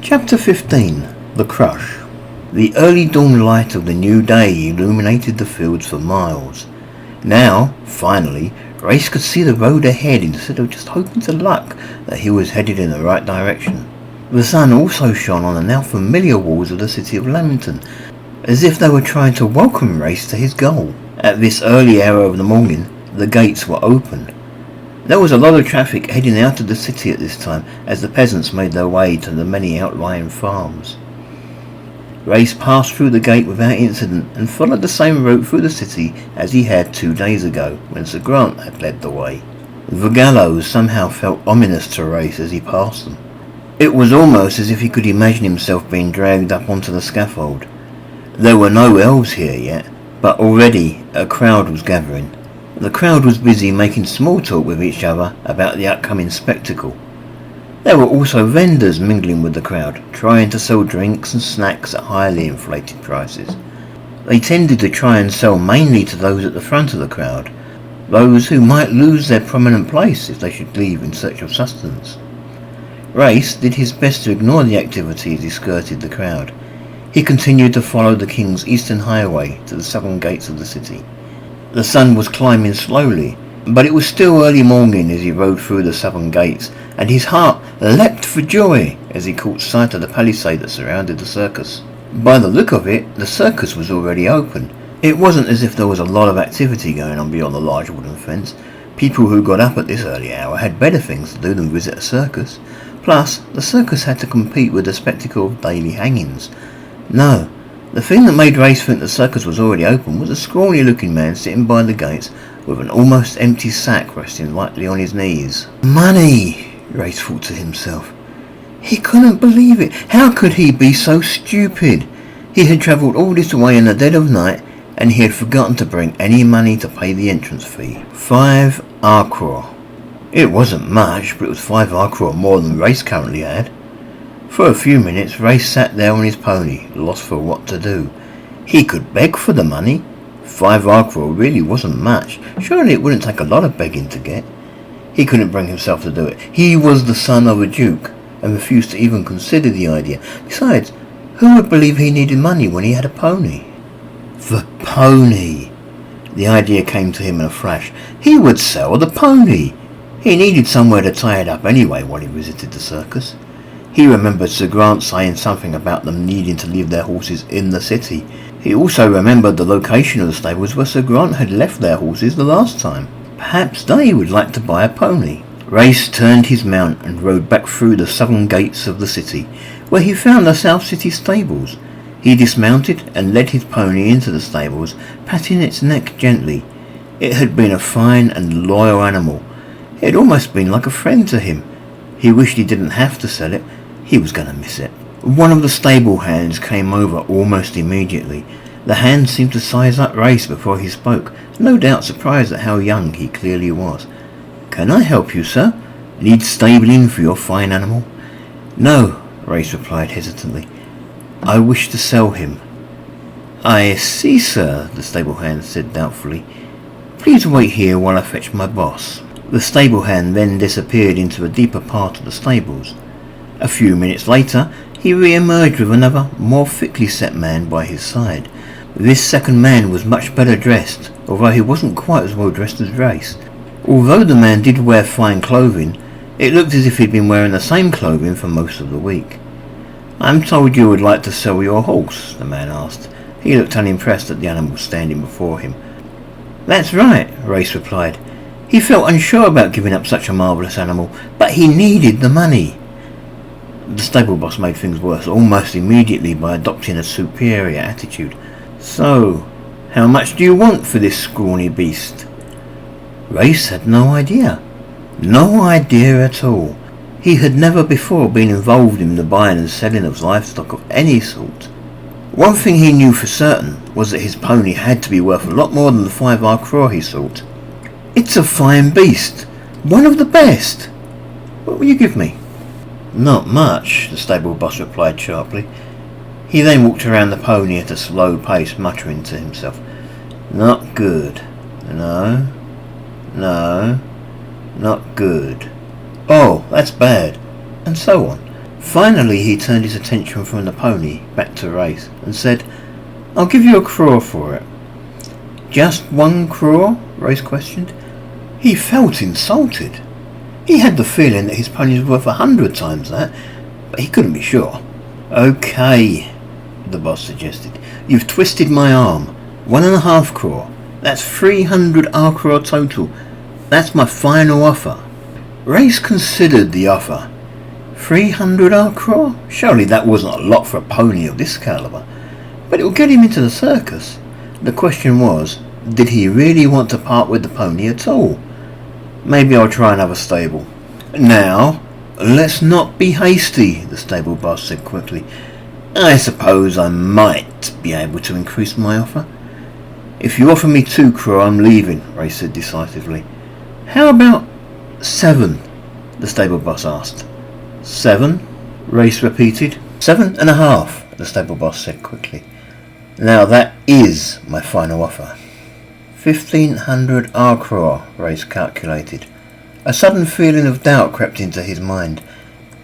Chapter 15. The Crush. The early dawn light of the new day illuminated the fields for miles. Now, finally, Race could see the road ahead instead of just hoping to luck that he was headed in the right direction. The sun also shone on the now familiar walls of the city of Lamington, as if they were trying to welcome Race to his goal. At this early hour of the morning, the gates were open. There was a lot of traffic heading out of the city at this time as the peasants made their way to the many outlying farms. Race passed through the gate without incident and followed the same route through the city as he had 2 days ago when Sir Grant had led the way. The gallows somehow felt ominous to Race as he passed them. It was almost as if he could imagine himself being dragged up onto the scaffold. There were no elves here yet, but already a crowd was gathering. The crowd was busy making small talk with each other about the upcoming spectacle. There were also vendors mingling with the crowd, trying to sell drinks and snacks at highly inflated prices. They tended to try and sell mainly to those at the front of the crowd, those who might lose their prominent place if they should leave in search of sustenance. Race did his best to ignore the activity as he skirted the crowd. He continued to follow the King's Eastern Highway to the southern gates of the city. The sun was climbing slowly, but it was still early morning as he rode through the southern gates, and his heart leapt for joy as he caught sight of the palisade that surrounded the circus. By the look of it, the circus was already open. It wasn't as if there was a lot of activity going on beyond the large wooden fence. People who got up at this early hour had better things to do than visit a circus. Plus, the circus had to compete with the spectacle of daily hangings. No, the thing that made Race think the circus was already open was a scrawny-looking man sitting by the gates with an almost empty sack resting lightly on his knees. Money, Race thought to himself. He couldn't believe it. How could he be so stupid? He had travelled all this way in the dead of night, and he had forgotten to bring any money to pay the entrance fee. 5 arcrois. It wasn't much, but it was 5 arcrois more than Race currently had. For a few minutes, Race sat there on his pony, lost for what to do. He could beg for the money. 5 arcrois really wasn't much. Surely it wouldn't take a lot of begging to get. He couldn't bring himself to do it. He was the son of a duke, and refused to even consider the idea. Besides, who would believe he needed money when he had a pony? The pony! The idea came to him in a flash. He would sell the pony! He needed somewhere to tie it up anyway while he visited the circus. He remembered Sir Grant saying something about them needing to leave their horses in the city. He also remembered the location of the stables where Sir Grant had left their horses the last time. Perhaps they would like to buy a pony. Race turned his mount and rode back through the southern gates of the city, where he found the South City stables. He dismounted and led his pony into the stables, patting its neck gently. It had been a fine and loyal animal. It had almost been like a friend to him. He wished he didn't have to sell it. He was going to miss it. One of the stable hands came over almost immediately. The hand seemed to size up Race before he spoke, no doubt surprised at how young he clearly was. "Can I help you, sir? Need stabling for your fine animal?" "No," Race replied hesitantly. "I wish to sell him." "I see, sir," the stable hand said doubtfully. "Please wait here while I fetch my boss." The stable hand then disappeared into a deeper part of the stables. A few minutes later, he re-emerged with another, more thickly set man by his side. This second man was much better dressed, although he wasn't quite as well dressed as Race. Although the man did wear fine clothing, it looked as if he'd been wearing the same clothing for most of the week. "I'm told you would like to sell your horse," the man asked. He looked unimpressed at the animal standing before him. "That's right," Race replied. He felt unsure about giving up such a marvellous animal, but he needed the money. The stable boss made things worse almost immediately by adopting a superior attitude. "So, how much do you want for this scrawny beast?" Race had no idea. No idea at all. He had never before been involved in the buying and selling of livestock of any sort. One thing he knew for certain was that his pony had to be worth a lot more than the 5 arcrois he sought. "It's a fine beast. One of the best. What will you give me?" "Not much," the stable boss replied sharply. He then walked around the pony at a slow pace, muttering to himself. "Not good. No. Not good. Oh, that's bad." And so on. Finally he turned his attention from the pony back to Race and said, "I'll give you a craw for it." "Just one craw?" Race questioned. He felt insulted. He had the feeling that his pony was worth 100 times that, but he couldn't be sure. "Okay," the boss suggested. "You've twisted my arm. 1.5 craw. That's 300 R-craw total. That's my final offer." Race considered the offer. 300 R-craw? Surely that wasn't a lot for a pony of this caliber. But it would get him into the circus. The question was, did he really want to part with the pony at all? "Maybe I'll try another stable." "Now, let's not be hasty," the stable boss said quickly. "I suppose I might be able to increase my offer." "If you offer me 2 craw, I'm leaving," Ray said decisively. "How about 7? the stable boss asked. "7? Race repeated. 7.5, the stable boss said quickly. "Now that is my final offer." 1,500 R-craw, Race calculated. A sudden feeling of doubt crept into his mind.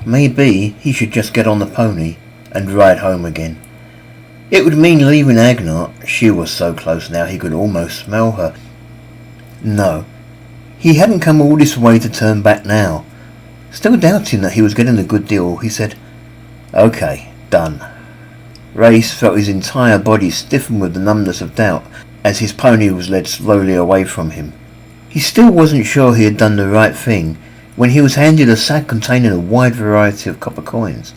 Maybe he should just get on the pony and ride home again. It would mean leaving Agnart. She was so close now he could almost smell her. No, he hadn't come all this way to turn back now. Still doubting that he was getting a good deal, he said, "Okay, done." Race felt his entire body stiffen with the numbness of doubt as his pony was led slowly away from him. He still wasn't sure he had done the right thing when he was handed a sack containing a wide variety of copper coins.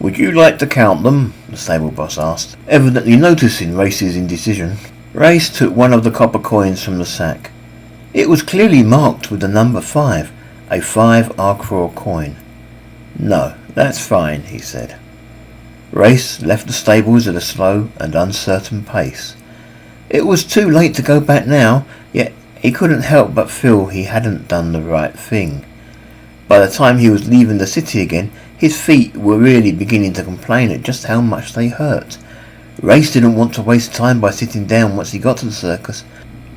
"Would you like to count them?" the stable boss asked, evidently noticing Race's indecision. Race took one of the copper coins from the sack. It was clearly marked with the number 5, a 5 R-craw coin. "No, that's fine," he said. Race left the stables at a slow and uncertain pace. It was too late to go back now, yet he couldn't help but feel he hadn't done the right thing. By the time he was leaving the city again, his feet were really beginning to complain at just how much they hurt. Race didn't want to waste time by sitting down once he got to the circus,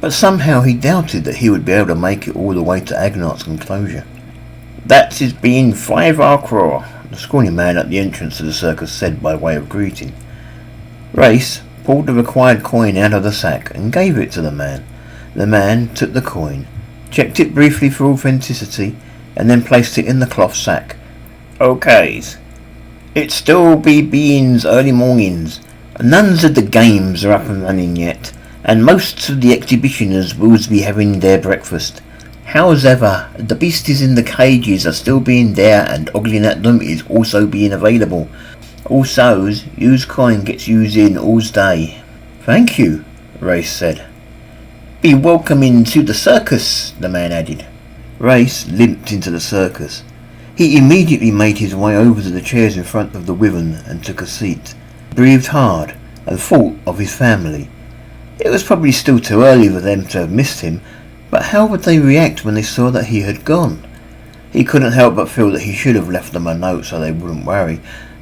but somehow he doubted that he would be able to make it all the way to Agnart's enclosure. "That's his being 5 R-craw," the scrawny man at the entrance to the circus said by way of greeting. Race pulled the required coin out of the sack and gave it to the man. The man took the coin, checked it briefly for authenticity, and then placed it in the cloth sack. "Okays. It still be beings early mornings. None of the games are up and running yet, and most of the exhibitioners will be having their breakfast. However, the beasties in the cages are still being there, and ogling at them is also being available. Also, used coin gets used in all day." "Thank you," Race said. "Be welcoming to the circus," the man added. Race limped into the circus. He immediately made his way over to the chairs in front of the wyvern and took a seat. Breathed hard and thought of his family. It was probably still too early for them to have missed him, but how would they react when they saw that he had gone? He couldn't help but feel that he should have left them a note so they wouldn't worry,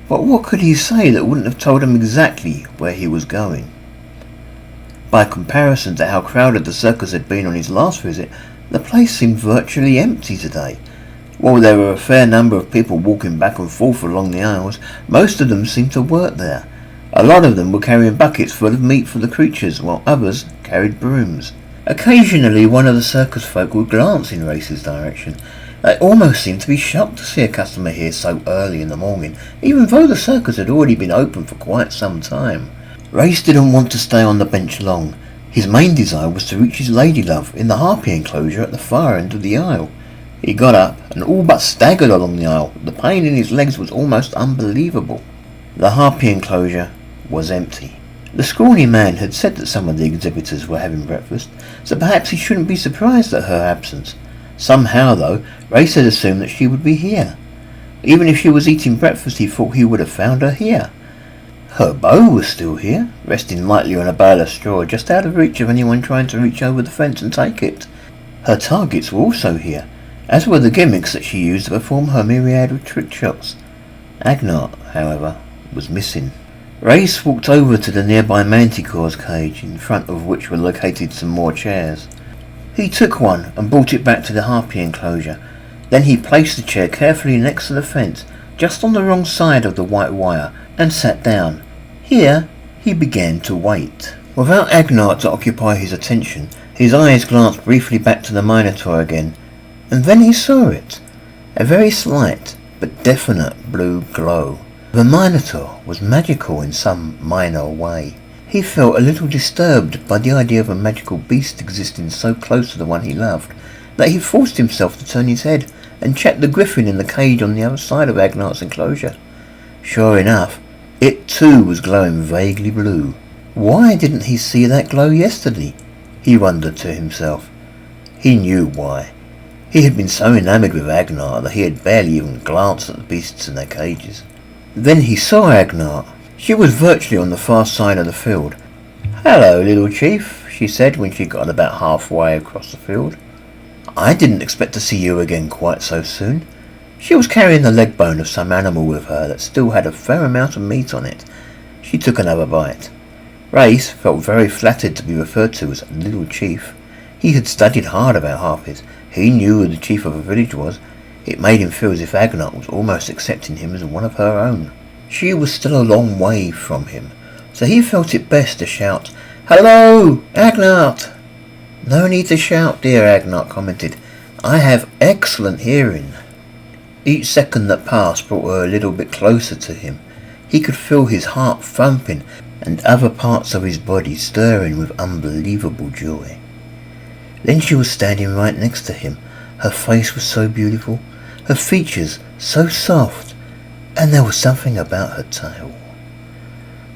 but what could he say that wouldn't have told them exactly where he was going? By comparison to how crowded the circus had been on his last visit, the place seemed virtually empty today. While there were a fair number of people walking back and forth along the aisles, most of them seemed to work there. A lot of them were carrying buckets full of meat for the creatures, while others carried brooms. Occasionally one of the circus folk would glance in Race's direction. They almost seemed to be shocked to see a customer here so early in the morning, even though the circus had already been open for quite some time. Race didn't want to stay on the bench long. His main desire was to reach his ladylove in the harpy enclosure at the far end of the aisle. He got up and all but staggered along the aisle. The pain in his legs was almost unbelievable. The harpy enclosure was empty. The scrawny man had said that some of the exhibitors were having breakfast, so perhaps he shouldn't be surprised at her absence. Somehow, though, Race had assumed that she would be here. Even if she was eating breakfast, he thought he would have found her here. Her bow was still here, resting lightly on a bale of straw, just out of reach of anyone trying to reach over the fence and take it. Her targets were also here, as were the gimmicks that she used to perform her myriad of trick shots. Agnart, however, was missing. Race walked over to the nearby manticore's cage, in front of which were located some more chairs. He took one and brought it back to the harpy enclosure. Then he placed the chair carefully next to the fence, just on the wrong side of the white wire, and sat down. Here he began to wait. Without Agnar to occupy his attention, his eyes glanced briefly back to the Minotaur again, and then he saw it. A very slight but definite blue glow. The Minotaur was magical in some minor way. He felt a little disturbed by the idea of a magical beast existing so close to the one he loved, that he forced himself to turn his head and check the griffin in the cage on the other side of Agnar's enclosure. Sure enough, it too was glowing vaguely blue. Why didn't he see that glow yesterday? He wondered to himself. He knew why. He had been so enamoured with Agnar that he had barely even glanced at the beasts in their cages. Then he saw Agnar. She was virtually on the far side of the field. "Hello, little chief," she said when she got about halfway across the field. "I didn't expect to see you again quite so soon." She was carrying the leg bone of some animal with her that still had a fair amount of meat on it. She took another bite. Race felt very flattered to be referred to as little chief. He had studied hard about harpies. He knew who the chief of a village was. It made him feel as if Agnar was almost accepting him as one of her own. She was still a long way from him, so he felt it best to shout, "Hello, Agnar!" "No need to shout, dear," Agnar commented. "I have excellent hearing." Each second that passed brought her a little bit closer to him. He could feel his heart thumping and other parts of his body stirring with unbelievable joy. Then she was standing right next to him. Her face was so beautiful, her features so soft, and there was something about her tail.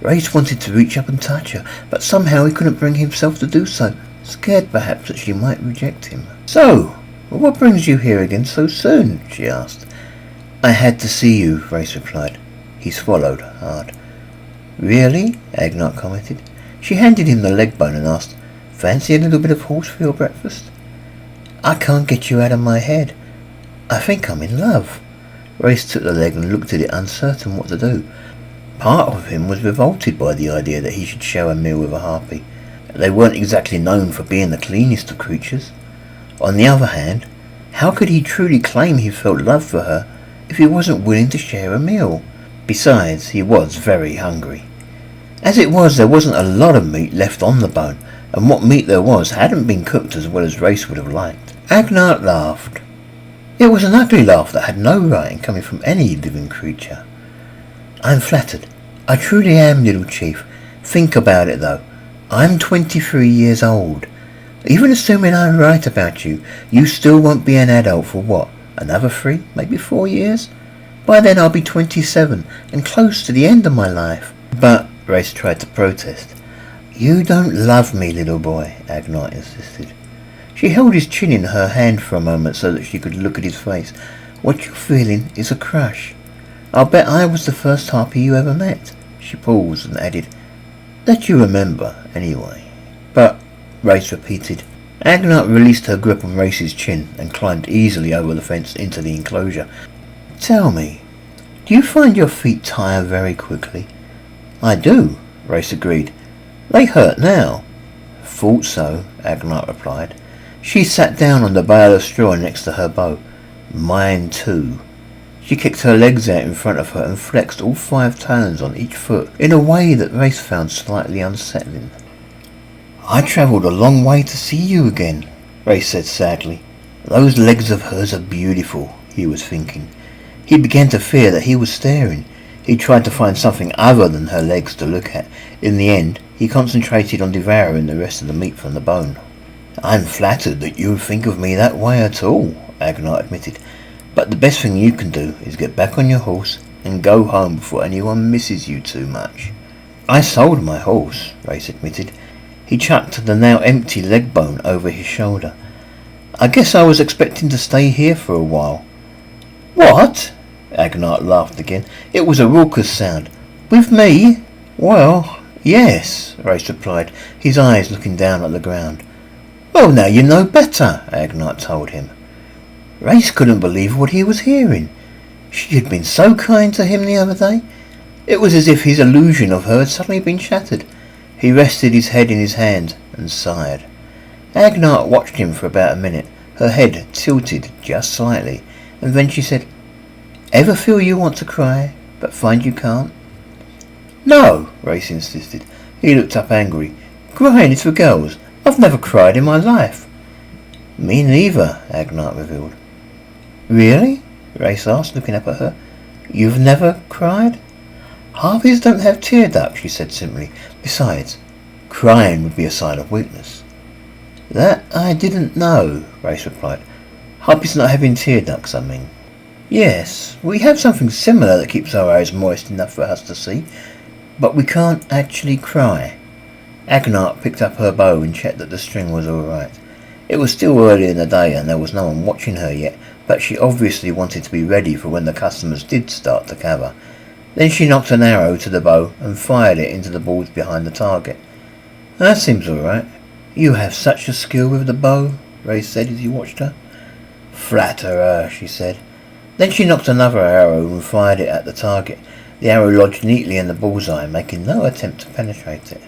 Race wanted to reach up and touch her, but somehow he couldn't bring himself to do so, scared perhaps that she might reject him. "So, what brings you here again so soon?" she asked. "I had to see you," Race replied. He swallowed hard. "Really?" Agnar commented. She handed him the leg bone and asked, "Fancy a little bit of horse for your breakfast?" "I can't get you out of my head. I think I'm in love." Race took the leg and looked at it, uncertain what to do. Part of him was revolted by the idea that he should share a meal with a harpy. They weren't exactly known for being the cleanest of creatures. On the other hand, how could he truly claim he felt love for her if he wasn't willing to share a meal? Besides, he was very hungry. As it was, there wasn't a lot of meat left on the bone, and what meat there was hadn't been cooked as well as Race would have liked. Agnar laughed. It was an ugly laugh that had no right in coming from any living creature. "I'm flattered. I truly am, little chief. Think about it, though. I'm 23 years old. Even assuming I'm right about you, you still won't be an adult for what, another 3, maybe 4 years? By then I'll be 27 and close to the end of my life." "But," Race tried to protest. "You don't love me, little boy," Agnar insisted. She held his chin in her hand for a moment so that she could look at his face. "What you're feeling is a crush. I'll bet I was the first harpy you ever met." She paused and added, "That you remember, anyway." "But," Race repeated. Agnar released her grip on Race's chin and climbed easily over the fence into the enclosure. "Tell me, do you find your feet tire very quickly?" "I do," Race agreed. "They hurt now." "Thought so," Agnar replied. She sat down on the bale of straw next to her bow. "Mine too." She kicked her legs out in front of her and flexed all 5 talons on each foot in a way that Race found slightly unsettling. "I travelled a long way to see you again," Race said sadly. "Those legs of hers are beautiful," he was thinking. He began to fear that he was staring. He tried to find something other than her legs to look at. In the end, he concentrated on devouring the rest of the meat from the bone. "I'm flattered that you think of me that way at all," Agnar admitted. "But the best thing you can do is get back on your horse and go home before anyone misses you too much." "I sold my horse," Race admitted. He chucked the now empty leg bone over his shoulder. "I guess I was expecting to stay here for a while." "What?" Agnar laughed again. It was a raucous sound. "With me?" "Well, yes," Race replied, his eyes looking down at the ground. "Well, now you know better," Agnar told him. Race couldn't believe what he was hearing. She had been so kind to him the other day. It was as if his illusion of her had suddenly been shattered. He rested his head in his hand and sighed. Agnar watched him for about a minute, her head tilted just slightly, and then she said, Ever feel you want to cry, but find you can't? No, Race insisted. He looked up angry. Crying is for girls. I've never cried in my life. Me neither, Agnart revealed. Really? Race asked, looking up at her. You've never cried? Harpies don't have tear ducts, she said simply. Besides, crying would be a sign of weakness. That I didn't know, Race replied. Harpies not having tear ducts, I mean. Yes, we have something similar that keeps our eyes moist enough for us to see, but we can't actually cry. Agnart picked up her bow and checked that the string was all right. It was still early in the day and there was no one watching her yet, but she obviously wanted to be ready for when the customers did start to gather. Then she knocked an arrow to the bow and fired it into the boards behind the target. That seems all right. You have such a skill with the bow, Ray said as he watched her. Flatter her, she said. Then she knocked another arrow and fired it at the target. The arrow lodged neatly in the bullseye, making no attempt to penetrate it.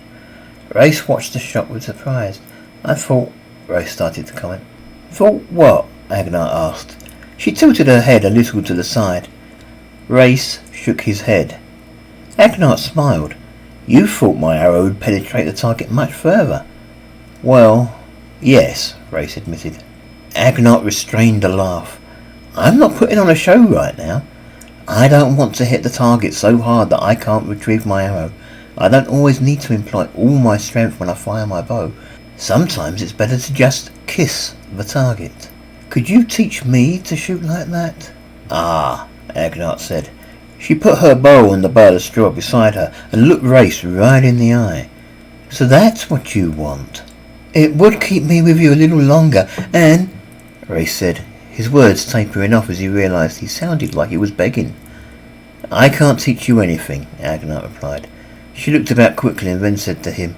Race watched the shot with surprise. I thought, Race started to comment. Thought what? Agnart asked. She tilted her head a little to the side. Race shook his head. Agnart smiled. You thought my arrow would penetrate the target much further. Well, yes, Race admitted. Agnart restrained a laugh. I'm not putting on a show right now. I don't want to hit the target so hard that I can't retrieve my arrow. I don't always need to employ all my strength when I fire my bow. Sometimes it's better to just kiss the target. Could you teach me to shoot like that? Ah, Agnart said. She put her bow on the bale of straw beside her and looked Race right in the eye. So that's what you want. It would keep me with you a little longer and, Race said, his words tapering off as he realised he sounded like he was begging. I can't teach you anything, Agnart replied. She looked about quickly and then said to him,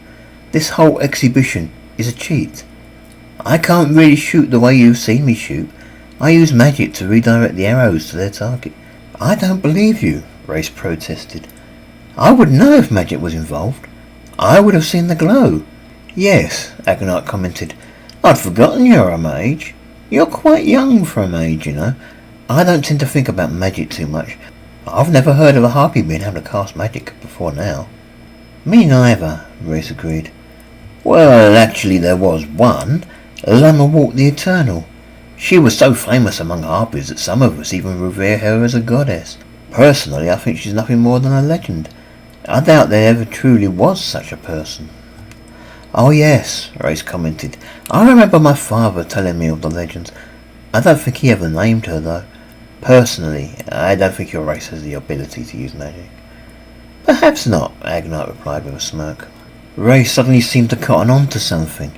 This whole exhibition is a cheat. I can't really shoot the way you've seen me shoot. I use magic to redirect the arrows to their target. I don't believe you, Race protested. I would know if magic was involved. I would have seen the glow. Yes, Agnart commented. I'd forgotten you're a mage. You're quite young for a mage, you know. I don't tend to think about magic too much. I've never heard of a harpy being able to cast magic before now. Me neither, Race agreed. Well, actually there was one, Lammerwort the Eternal. She was so famous among harpies that some of us even revere her as a goddess. Personally, I think she's nothing more than a legend. I doubt there ever truly was such a person. Oh yes, Race commented. I remember my father telling me of the legends. I don't think he ever named her though. Personally, I don't think your race has the ability to use magic. Perhaps not, Agnart replied with a smirk. Race suddenly seemed to cotton on to something.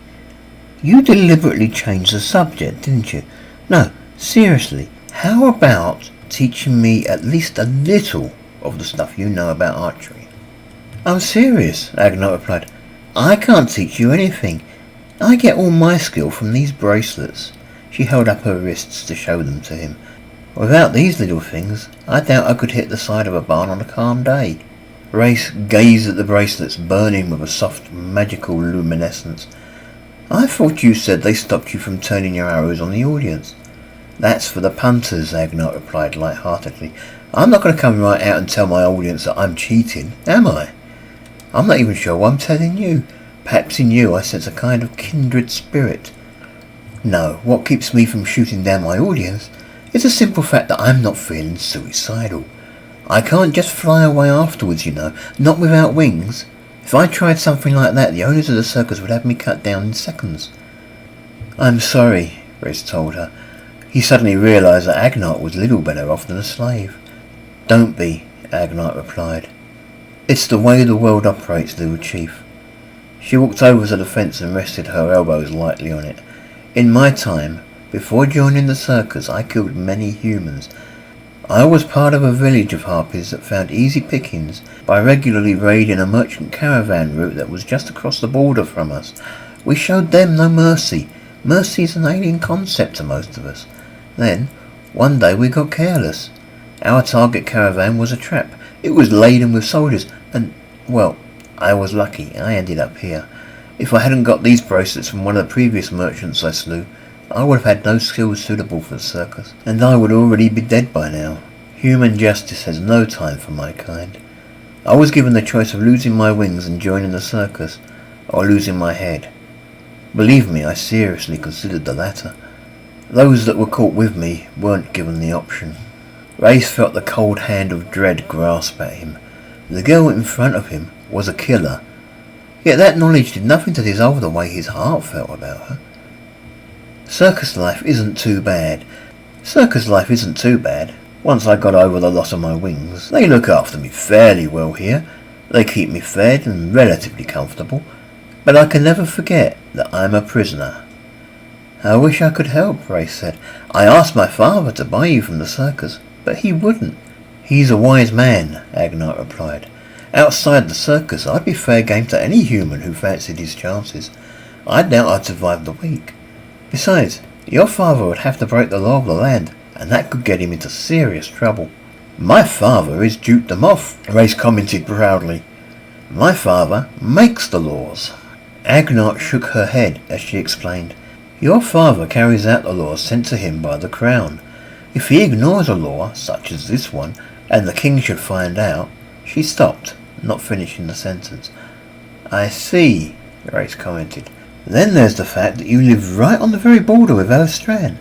You deliberately changed the subject, didn't you? No, seriously, how about teaching me at least a little of the stuff you know about archery? I'm serious, Agnart replied. I can't teach you anything. I get all my skill from these bracelets. She held up her wrists to show them to him. Without these little things, I doubt I could hit the side of a barn on a calm day. Race gazed at the bracelets burning with a soft, magical luminescence. I thought you said they stopped you from turning your arrows on the audience. That's for the punters, Agnart replied light-heartedly. I'm not going to come right out and tell my audience that I'm cheating, am I? I'm not even sure why I'm telling you. Perhaps in you I sense a kind of kindred spirit. No, what keeps me from shooting down my audience is the simple fact that I'm not feeling suicidal. I can't just fly away afterwards, you know, not without wings. If I tried something like that, the owners of the circus would have me cut down in seconds. I'm sorry, Race told her. He suddenly realised that Agnart was little better off than a slave. Don't be, Agnart replied. It's the way the world operates, little chief. She walked over to the fence and rested her elbows lightly on it. In my time, before joining the circus, I killed many humans. I was part of a village of harpies that found easy pickings by regularly raiding a merchant caravan route that was just across the border from us. We showed them no mercy. Mercy is an alien concept to most of us. Then, one day we got careless. Our target caravan was a trap. It was laden with soldiers, and, well, I was lucky. I ended up here. If I hadn't got these bracelets from one of the previous merchants I slew, I would have had no skills suitable for the circus, and I would already be dead by now. Human justice has no time for my kind. I was given the choice of losing my wings and joining the circus, or losing my head. Believe me, I seriously considered the latter. Those that were caught with me weren't given the option. Race felt the cold hand of dread grasp at him. The girl in front of him was a killer, yet that knowledge did nothing to dissolve the way his heart felt about her. Circus life isn't too bad. Once I got over the loss of my wings, they look after me fairly well here. They keep me fed and relatively comfortable, but I can never forget that I'm a prisoner. I wish I could help, Race said. I asked my father to buy you from the circus, but he wouldn't. He's a wise man, Agnite replied. Outside the circus, I'd be fair game to any human who fancied his chances. I doubt I'd survive the week. Besides, your father would have to break the law of the land, and that could get him into serious trouble. My father is Duke de Moff, Race commented proudly. My father makes the laws. Agnite shook her head as she explained. Your father carries out the laws sent to him by the crown. If he ignores a law, such as this one, and the king should find out... She stopped, not finishing the sentence. I see, Race commented. Then there's the fact that you live right on the very border with Elstrand.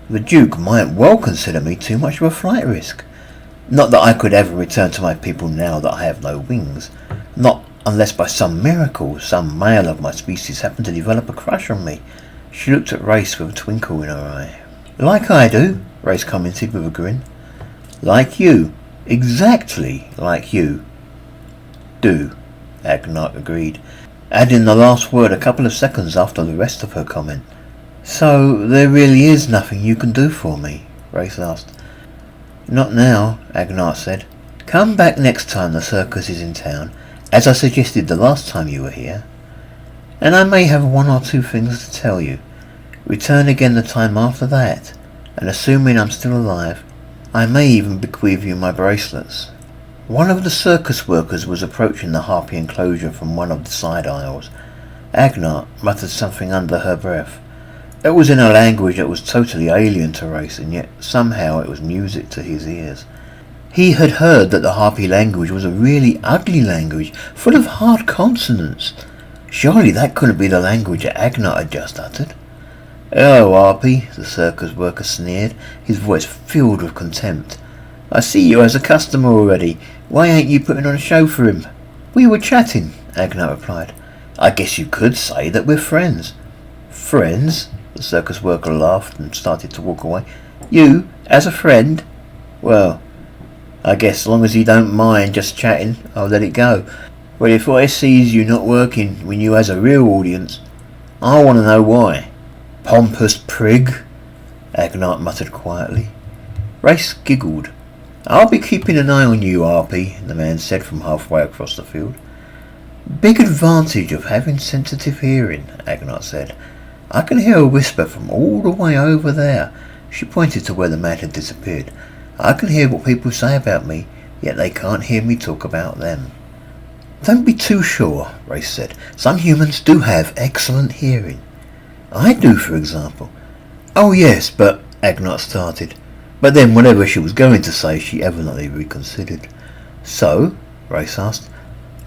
The Duke might well consider me too much of a flight risk. Not that I could ever return to my people now that I have no wings. Not unless by some miracle some male of my species happened to develop a crush on me. She looked at Race with a twinkle in her eye. Like I do, Race commented with a grin. Like you. Exactly like you. Do, Agnite agreed, adding the last word a couple of seconds after the rest of her comment. So there really is nothing you can do for me? Race asked. Not now, Agnite said. Come back next time the circus is in town, as I suggested the last time you were here. And I may have one or two things to tell you. Return again the time after that, and assuming I'm still alive, I may even bequeath you my bracelets. One of the circus workers was approaching the harpy enclosure from one of the side aisles. Agnite muttered something under her breath. It was in a language that was totally alien to Race, and yet somehow it was music to his ears. He had heard that the harpy language was a really ugly language, full of hard consonants. Surely that couldn't be the language that Agnite had just uttered. "Hello, harpy," the circus worker sneered, his voice filled with contempt. "I see you as a customer already. Why ain't you putting on a show for him?" "We were chatting," Agnite replied. "I guess you could say that we're friends." "Friends?" The circus worker laughed and started to walk away. "You, as a friend? Well, I guess as long as you don't mind just chatting, I'll let it go. But if I sees you not working when you has a real audience, I want to know why." "Pompous prig," Agnite muttered quietly. Race giggled. "I'll be keeping an eye on you, Harpy," the man said from halfway across the field. "Big advantage of having sensitive hearing," Agnite said. "I can hear a whisper from all the way over there." She pointed to where the man had disappeared. "I can hear what people say about me, yet they can't hear me talk about them." "Don't be too sure," Race said. "Some humans do have excellent hearing. I do, for example." "Oh yes, but..." Agnite started. But then whatever she was going to say, she evidently reconsidered. "So," Race asked,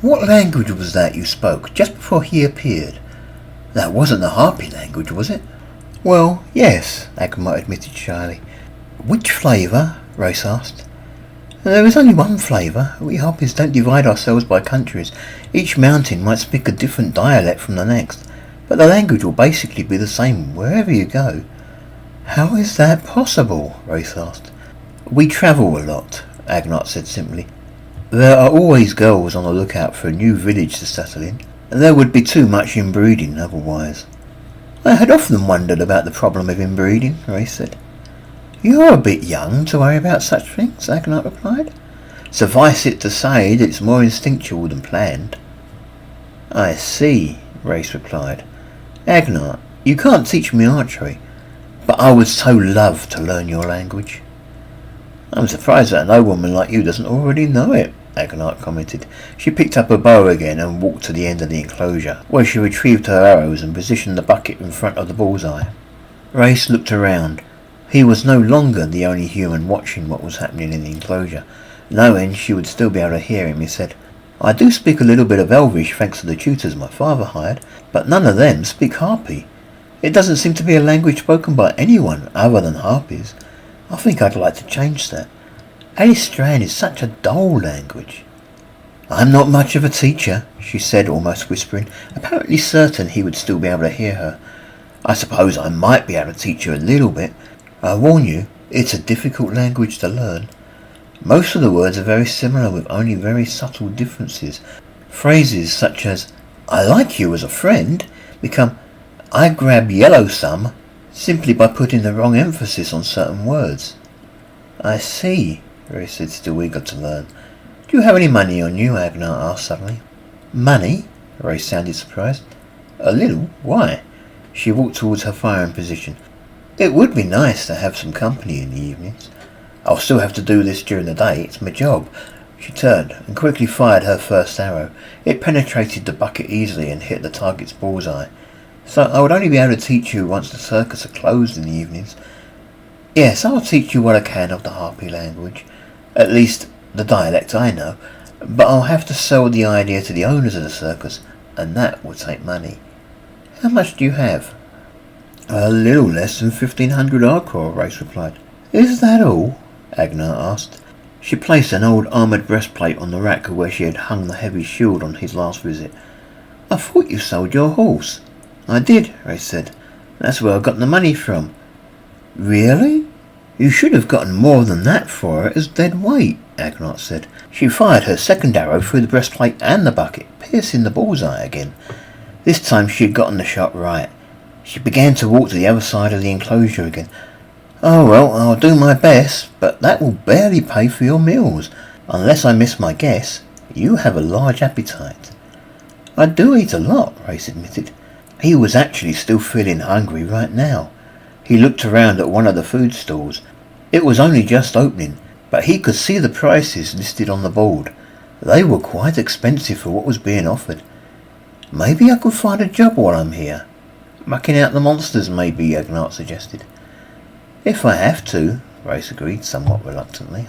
"what language was that you spoke just before he appeared? That wasn't the harpy language, was it?" "Well, yes," Agnite admitted shyly. "Which flavour?" Race asked. "There is only one flavour. We harpies don't divide ourselves by countries. Each mountain might speak a different dialect from the next, but the language will basically be the same wherever you go." "How is that possible?" Race asked. "We travel a lot," Agnite said simply. "There are always girls on the lookout for a new village to settle in. There would be too much inbreeding otherwise." "I had often wondered about the problem of inbreeding," Race said. "You're a bit young to worry about such things," Agnite replied. "Suffice it to say that it's more instinctual than planned." "I see," Race replied. "Agnite, you can't teach me archery, but I would so love to learn your language." "I'm surprised that no woman like you doesn't already know it," Agnite commented. She picked up her bow again and walked to the end of the enclosure, where she retrieved her arrows and positioned the bucket in front of the bullseye. Race looked around. He was no longer the only human watching what was happening in the enclosure. Knowing she would still be able to hear him, he said, "I do speak a little bit of Elvish thanks to the tutors my father hired, but none of them speak Harpy. It doesn't seem to be a language spoken by anyone other than Harpies. I think I'd like to change that. Alistran is such a dull language." "I'm not much of a teacher," she said, almost whispering, apparently certain he would still be able to hear her. "I suppose I might be able to teach you a little bit. I warn you, it's a difficult language to learn. Most of the words are very similar with only very subtle differences. Phrases such as 'I like you as a friend' become 'I grab yellow some' simply by putting the wrong emphasis on certain words." "I see," Ray said, still eager to learn. "Do you have any money on you?" Agnar asked suddenly. "Money?" Ray sounded surprised. "A little. Why?" She walked towards her firing position. "It would be nice to have some company in the evenings. I'll still have to do this during the day. It's my job." She turned and quickly fired her first arrow. It penetrated the bucket easily and hit the target's bullseye. "So I would only be able to teach you once the circus are closed in the evenings." "Yes, I'll teach you what I can of the Harpy language. At least, the dialect I know. But I'll have to sell the idea to the owners of the circus, and that will take money. How much do you have?" "A little less than 1,500 Arcor," Race replied. "Is that all?" Agnar asked. She placed an old armoured breastplate on the rack where she had hung the heavy shield on his last visit. "I thought you sold your horse." "I did," Race said. "That's where I got the money from." "Really? You should have gotten more than that for it as dead weight," Agnar said. She fired her second arrow through the breastplate and the bucket, piercing the bullseye again. This time she had gotten the shot right. She began to walk to the other side of the enclosure again. "Oh well, I'll do my best, but that will barely pay for your meals. Unless I miss my guess, you have a large appetite." "I do eat a lot," Race admitted. He was actually still feeling hungry right now. He looked around at one of the food stalls. It was only just opening, but he could see the prices listed on the board. They were quite expensive for what was being offered. "Maybe I could find a job while I'm here. Mucking out the monsters, maybe," Agnar suggested. "If I have to," Race agreed somewhat reluctantly.